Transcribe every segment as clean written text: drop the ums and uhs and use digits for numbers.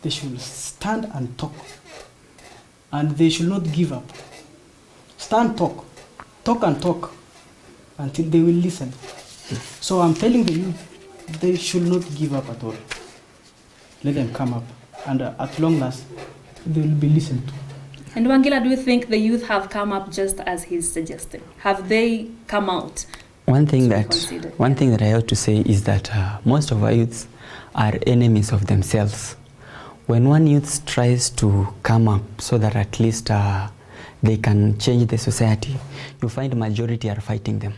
they should stand and talk. And they should not give up. Stand, talk and talk until they will listen. So I'm telling the youth, they should not give up at all. Let them come up, and at long last, they will be listened to. And Wangila, do you think the youth have come up just as he's suggesting? Have they come out? One thing that I have to say is that most of our youths are enemies of themselves. When one youth tries to come up so that at least they can change the society, you find majority are fighting them.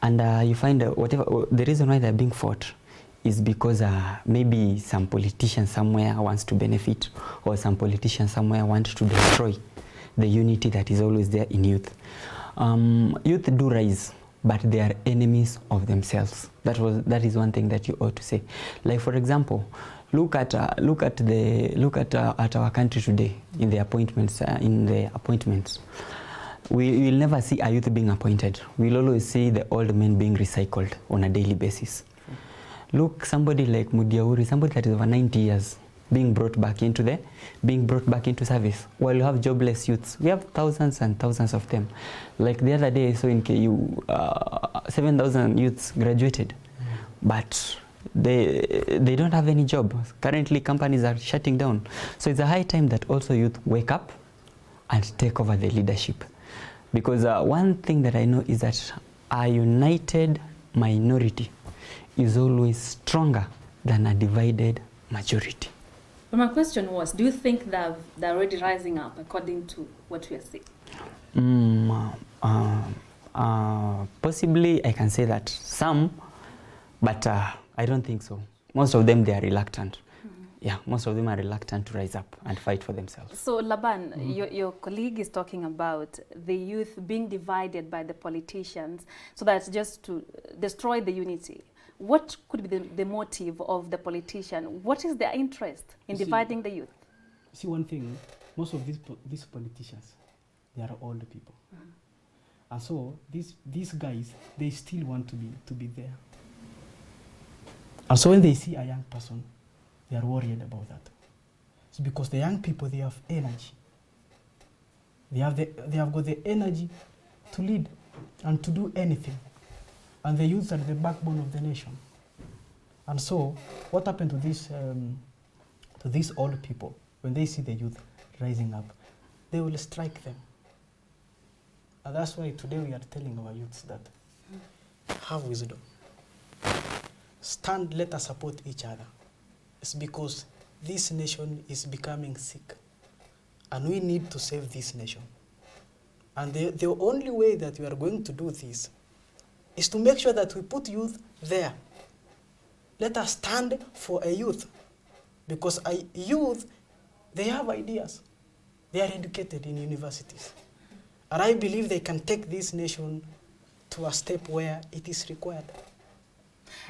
And you find the reason why they're being fought is because maybe some politician somewhere wants to benefit, or some politician somewhere wants to destroy the unity that is always there in youth. Youth do rise, but they are enemies of themselves. That is one thing that you ought to say. Like, for example, look at our country today in the appointments. We will never see a youth being appointed. We'll always see the old men being recycled on a daily basis. Look, somebody like Mudiauri, somebody that is over 90 years, being brought back into service. While you have jobless youths, we have thousands and thousands of them. Like the other day, I saw in KU, 7,000 youths graduated, but they don't have any job. Currently, companies are shutting down. So it's a high time that also youth wake up and take over the leadership. Because one thing that I know is that a united minority is always stronger than a divided majority. But my question was, do you think they're already rising up according to what we are seeing? Possibly I can say that some, but I don't think so. Most of them, they are reluctant. Yeah, most of them are reluctant to rise up and fight for themselves. So Laban, your colleague is talking about the youth being divided by the politicians, so that's just to destroy the unity. What could be the motive of the politician? What is their interest in dividing the youth? See, one thing, most of these politicians, they are old people. And so these guys, they still want to be there. And so when they see a young person, they are worried about that. It's because the young people, they have energy. They have got the energy to lead and to do anything. And the youth are the backbone of the nation. And so, what happened to these old people, when they see the youth rising up, they will strike them. And that's why today we are telling our youths that have wisdom. Stand, let us support each other. It's because this nation is becoming sick. And we need to save this nation. And the only way that we are going to do this is to make sure that we put youth there. Let us stand for a youth. Because a youth, they have ideas. They are educated in universities. And I believe they can take this nation to a step where it is required.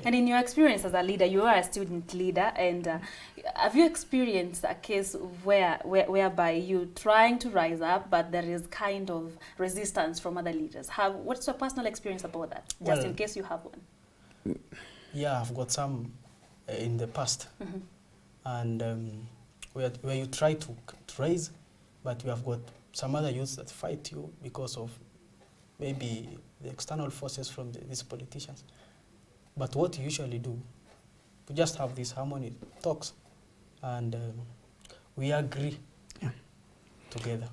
And in your experience as a leader, you are a student leader, and have you experienced a case whereby you trying to rise up, but there is kind of resistance from other leaders? What's your personal experience about that, just in case you have one? Yeah, I've got some in the past. And where you try to raise, but you have got some other youths that fight you because of maybe the external forces from these politicians. But what you usually do, we just have these harmony talks, and we agree together.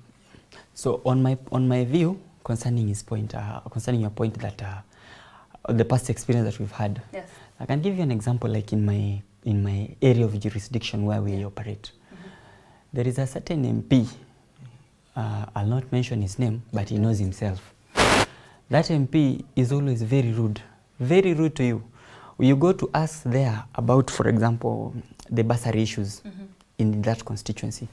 So on my view concerning his point, concerning your point that the past experience that we've had, yes, I can give you an example. Like in my area of jurisdiction where we operate, there is a certain MP. I'll not mention his name, but he knows himself. That MP is always very rude to you. You go to ask there about, for example, the bursary issues in that constituency.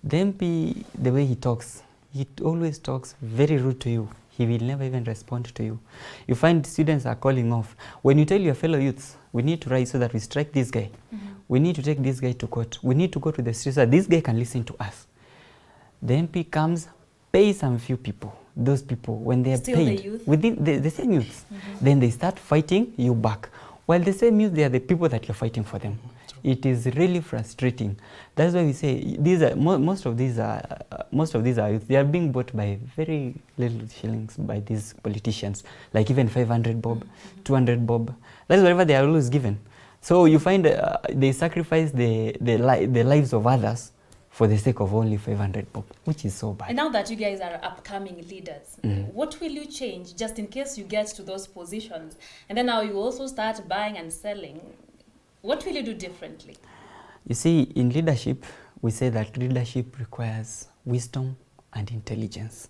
The MP, the way he talks, he always talks very rude to you. He will never even respond to you. You find students are calling off. When you tell your fellow youths, we need to rise so that we strike this guy. We need to take this guy to court. We need to go to the streets so that this guy can listen to us. The MP comes, pays some few people. Those people, when they are still paid, the youth? within the same youths, then they start fighting you back. While the same youth, they are the people that you're fighting for them. It is really frustrating. That's why we say these are most of these are youth. They are being bought by very little shillings by these politicians, like even 500 bob, 200 bob. That's whatever they are always given. So you find they sacrifice the lives of others for the sake of only 500 bob, which is so bad. And now that you guys are upcoming leaders, what will you change just in case you get to those positions? And then now you also start buying and selling. What will you do differently? You see, in leadership, we say that leadership requires wisdom and intelligence.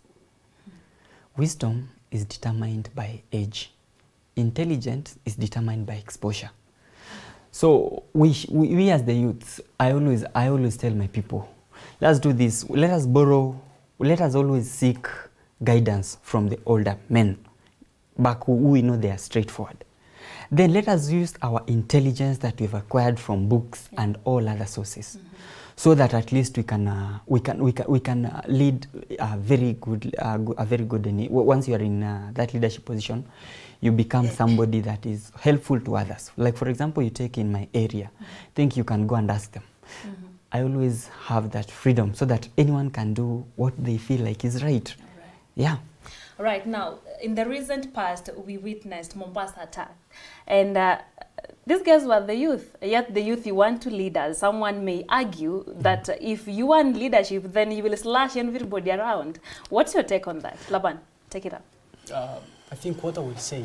Wisdom is determined by age. Intelligence is determined by exposure. So we as the youths, I always tell my people, let's do this. Let us always seek guidance from the older men, back who we know they are straightforward. Then let us use our intelligence that we've acquired from books and all other sources, so that at least we can lead a very good. Once you are in that leadership position, you become somebody that is helpful to others. Like for example, you take in my area, think you can go and ask them. I always have that freedom so that anyone can do what they feel like is right. Yeah. Right now, in the recent past, we witnessed Mombasa attack, and these guys were the youth. Yet the youth you want to lead us. Someone may argue that if you want leadership, then you will slash everybody around. What's your take on that, Laban? Take it up. I think what I would say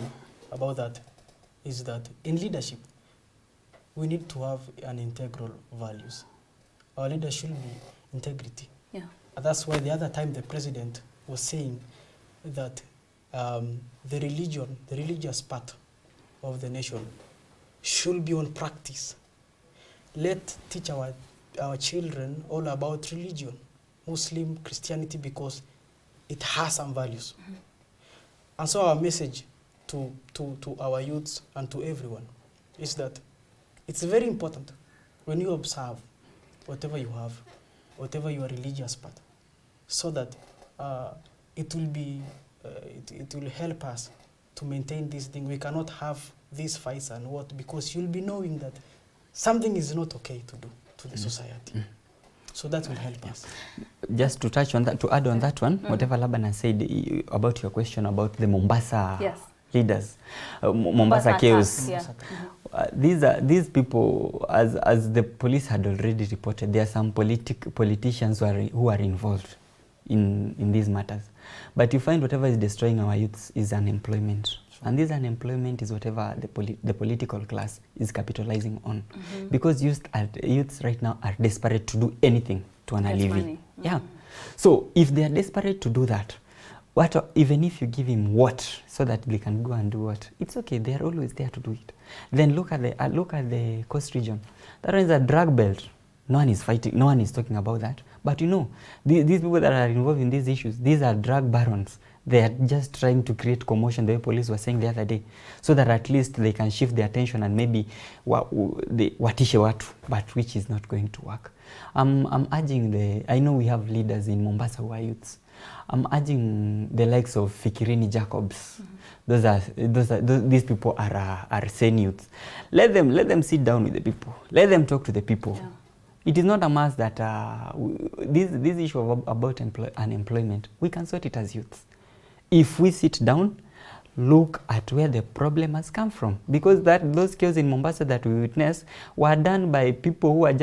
about that is that in leadership, we need to have an integral values. Our leader should be integrity. Yeah. And that's why the other time the president was saying that the religious part of the nation should be on practice. Let's teach our children all about religion, Muslim, Christianity, because it has some values. And so our message to our youths and to everyone is that it's very important when you observe whatever you have, whatever your religious part, so that it will help us to maintain this thing. We cannot have these fights and what, because you'll be knowing that something is not okay to do to the society. So that will help us. Just to touch on that, to add on that one, whatever Laban has said about your question about the Mombasa leaders, Mombasa chaos. Yeah. These people, as the police had already reported, there are some politicians who are involved in these matters. But you find whatever is destroying our youths is unemployment. And this unemployment is whatever the political class is capitalizing on. Because youths right now are desperate to do anything to earn a living. Yeah. So if they are desperate to do that, even if you give him what, so that they can go and do what, it's okay. They are always there to do it. Then look at the coast region. That one is a drug belt. No one is fighting. No one is talking about that. But you know, these people that are involved in these issues, these are drug barons. They are just trying to create commotion, the way police were saying the other day, so that at least they can shift their attention and maybe watishe watu, but which is not going to work. I'm urging I know we have leaders in Mombasa who are youths. I'm urging the likes of Fikirini Jacobs. These people are sane youths. Let them sit down with the people. Let them talk to the people. Yeah. It is not a must that this issue about unemployment, we can sort it as youths. If we sit down, look at where the problem has come from, because those chaos in Mombasa that we witnessed were done by people who are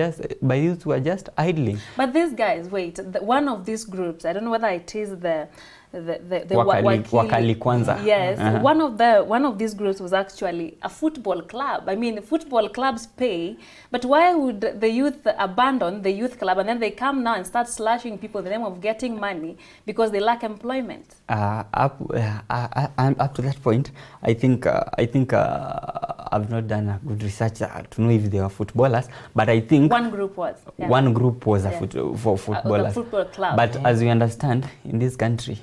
by youth who are just idling. But these guys, wait, one of these groups, I don't know whether it is the Wakali Kwanza. Yes, one of these groups was actually a football club. I mean, football clubs pay, but why would the youth abandon the youth club and then they come now and start slashing people in the name of getting money because they lack employment? Up to that point, I think I've not done a good research to know if they were footballers, but I think one group was. Yeah. One group was for footballers. A football club. But as we understand, in this country,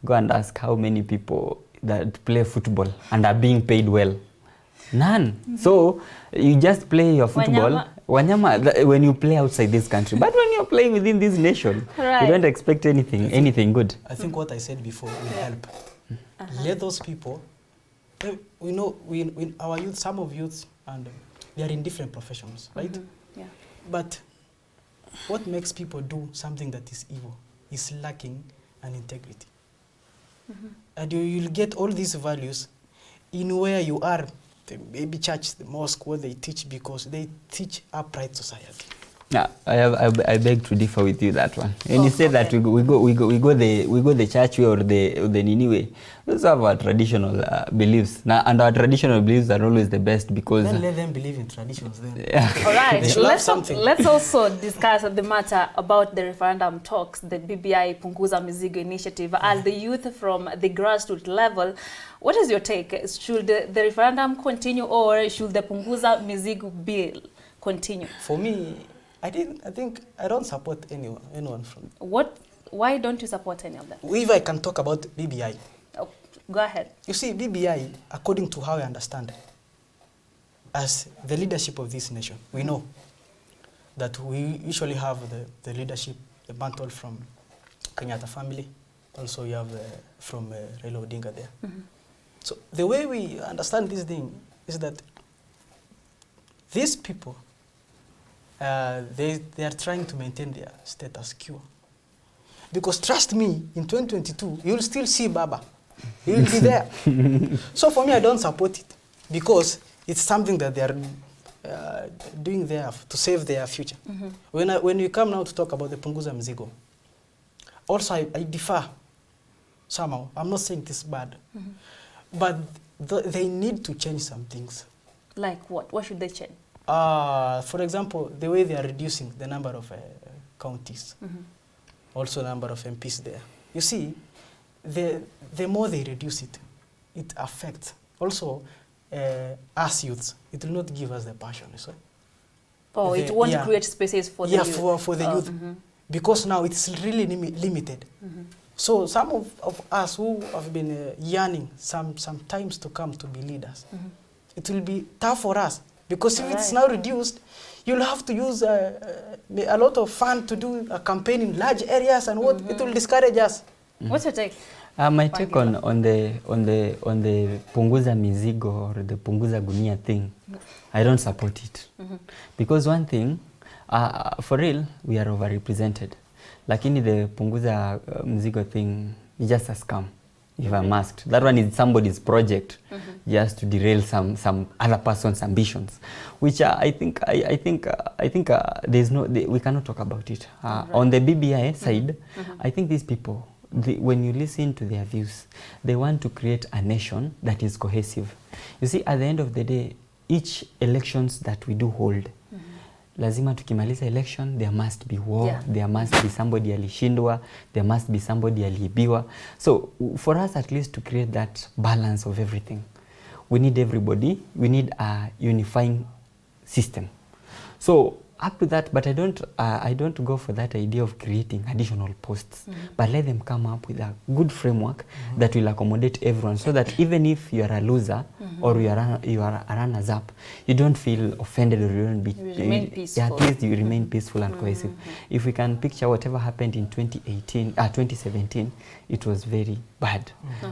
go and ask how many people that play football and are being paid well. None. So you just play your football. Wanyama, when you play outside this country, but when you're playing within this nation, you don't expect anything good. I think what I said before will help. Let those people, we know our youth, some of youths, and they are in different professions, right? But what makes people do something that is evil is lacking an integrity. And you'll get all these values in where you are, the maybe church, the mosque, where they teach, because they teach upright society. Yeah, I beg to differ with you that one. And you say that we go the church way or the Nini way. Those are our traditional beliefs. Now, and our traditional beliefs are always the best because. Then let them believe in traditions then. Yeah. All right, let's also discuss the matter about the referendum talks, the BBI Punguza Mizigo initiative. As the youth from the grassroots level, what is your take? Should the referendum continue, or should the Punguza Mizigo bill continue? For me, I think I don't support anyone from. Why don't you support any of them? If I can talk about BBI. Oh, go ahead. You see, BBI, according to how I understand, as the leadership of this nation, we know that we usually have the leadership, the mantle from Kenyatta family. Also, you have from Raila Odinga there. So the way we understand this thing is that these people, they are trying to maintain their status quo. Because trust me, in 2022, you'll still see Baba. He will be there. So for me, I don't support it because it's something that they are doing there to save their future. When we come now to talk about the Punguza Mzigo, also I differ somehow. I'm not saying this bad, but they need to change some things. Like what? What should they change? For example, the way they are reducing the number of counties, also the number of MPs there. You see, the more they reduce it, it affects also us youths. It will not give us the passion. So. Oh, it won't create spaces for the youth. Yeah, for the youth. Because now it's really limited. So some of us who have been yearning sometimes to come to be leaders, it will be tough for us. Because if it's now reduced, you'll have to use a lot of fund to do a campaign in large areas, and what it will discourage us. What's your take? My take on the Punguza Mizigo or the Punguza Gunia thing, I don't support it. Because one thing, for real, we are overrepresented. Lakini the Punguza Mizigo thing is just a scam. If I'm asked, that one is somebody's project, just to derail some other person's ambitions, which I think there's no, we cannot talk about it. On the BBI side, I think these people, when you listen to their views, they want to create a nation that is cohesive. You see, at the end of the day, each elections that we do hold, lazima tukimaliza election, there must be war, there must be somebody alishindwa, there must be somebody aliibiwa. So for us at least to create that balance of everything, we need everybody, we need a unifying system. So up to that, but I don't go for that idea of creating additional posts, but let them come up with a good framework that will accommodate everyone, so that even if you are a loser or you are a runners up, you don't feel offended or you don't be. You remain peaceful. Yeah, at least you remain peaceful and cohesive. If we can picture whatever happened in 2017, it was very bad.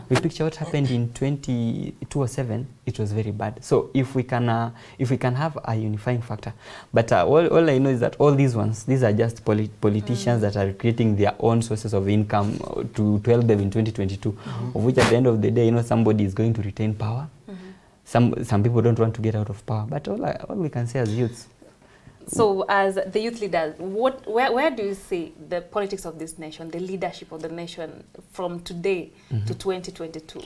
We picture what happened in 2007, it was very bad. So if we can have a unifying factor, but all I know is that all these ones, these are just politicians that are creating their own sources of income to help them in 2022, of which at the end of the day, you know, somebody is going to retain power. Some people don't want to get out of power, but all we can say as youths. So as the youth leaders, where do you see the politics of this nation, the leadership of the nation from today to 2022?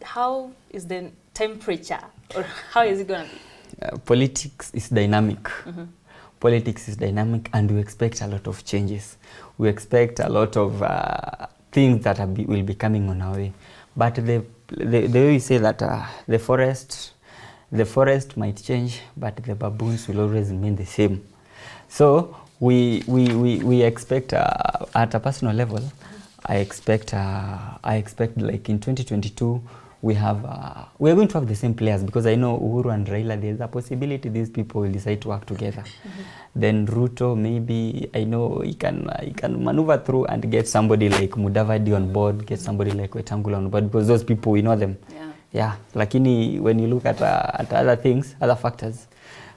How is the temperature, or how is it going to be? Politics is dynamic. Politics is dynamic, and we expect a lot of changes. We expect a lot of things that will be coming on our way. But the way you say that the forest might change, but the baboons will always remain the same. So we expect at a personal level, I expect like in 2022 we are going to have the same players, because I know Uhuru and Raila, there's a possibility these people will decide to work together. Then Ruto, maybe I know he can maneuver through and get somebody like Mudavadi on board, get somebody like Wetangula on board, because those people, we know them. Yeah, lakini when you look at other things, other factors,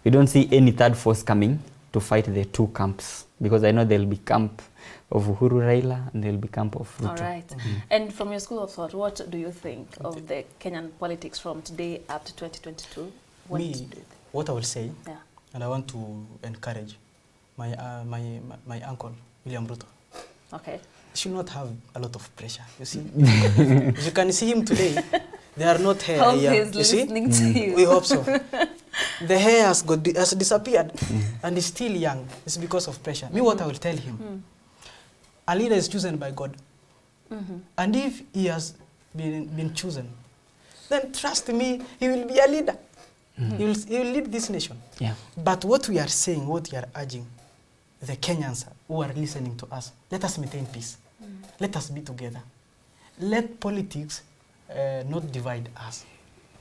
we don't see any third force coming to fight the two camps, because I know there'll be camp of Uhuru Raila and there'll be camp of Ruto. All right. And from your school of thought, what do you think of the Kenyan politics from today up to 2022? What do you think? What I will say, Yeah. and I want to encourage my uncle, William Ruto. Okay. He should not have a lot of pressure, you see. If you can see him today, they are not hair. Hope Yeah. he's You see? listening to you. We hope so. The hair has disappeared and he's still young. It's because of pressure. Me, what I will tell him, a leader is chosen by God. And if he has been chosen, then trust me, he will be a leader. He will lead this nation. Yeah. But what we are saying, what we are urging, the Kenyans who are listening to us, let us maintain peace. Let us be together. Let politics not divide us.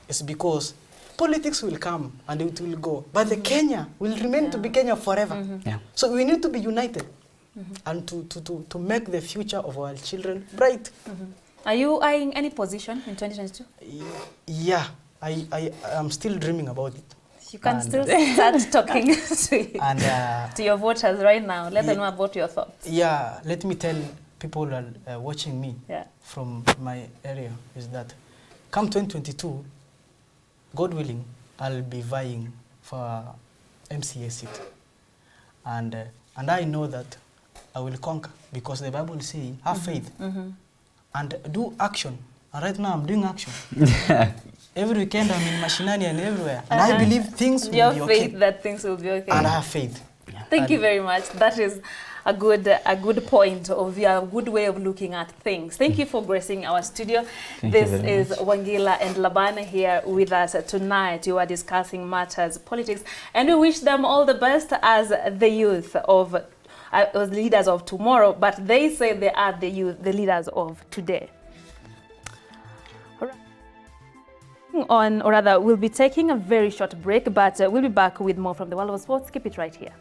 It's because politics will come and it will go, but the Kenya will remain to be Kenya forever. Yeah. So we need to be united and to make the future of our children bright. Are you eyeing any position in 2022? Yeah, I am still dreaming about it. You can And- still start talking And to your voters right now. Let them know about your thoughts. yeah, let me tell people that are watching me Yeah. from my area is that come 2022, God willing, I'll be vying for MCA seat. And I know that I will conquer because the Bible says, have faith and do action. And right now I'm doing action. Every weekend I'm in Mashinani and everywhere. And I believe things will Your be faith okay. that things will be okay. And I have faith. Thank you very much. That is a good point of view, a good way of looking at things. Thank you for gracing our studio. Thank you This very is much. Wangila and Labana here with us tonight. You are discussing matters politics, and we wish them all the best as the youth of as leaders of tomorrow. But they say they are the youth, the leaders of today. On, or rather, we'll be taking a very short break, but we'll be back with more from the world of sports. Keep it right here.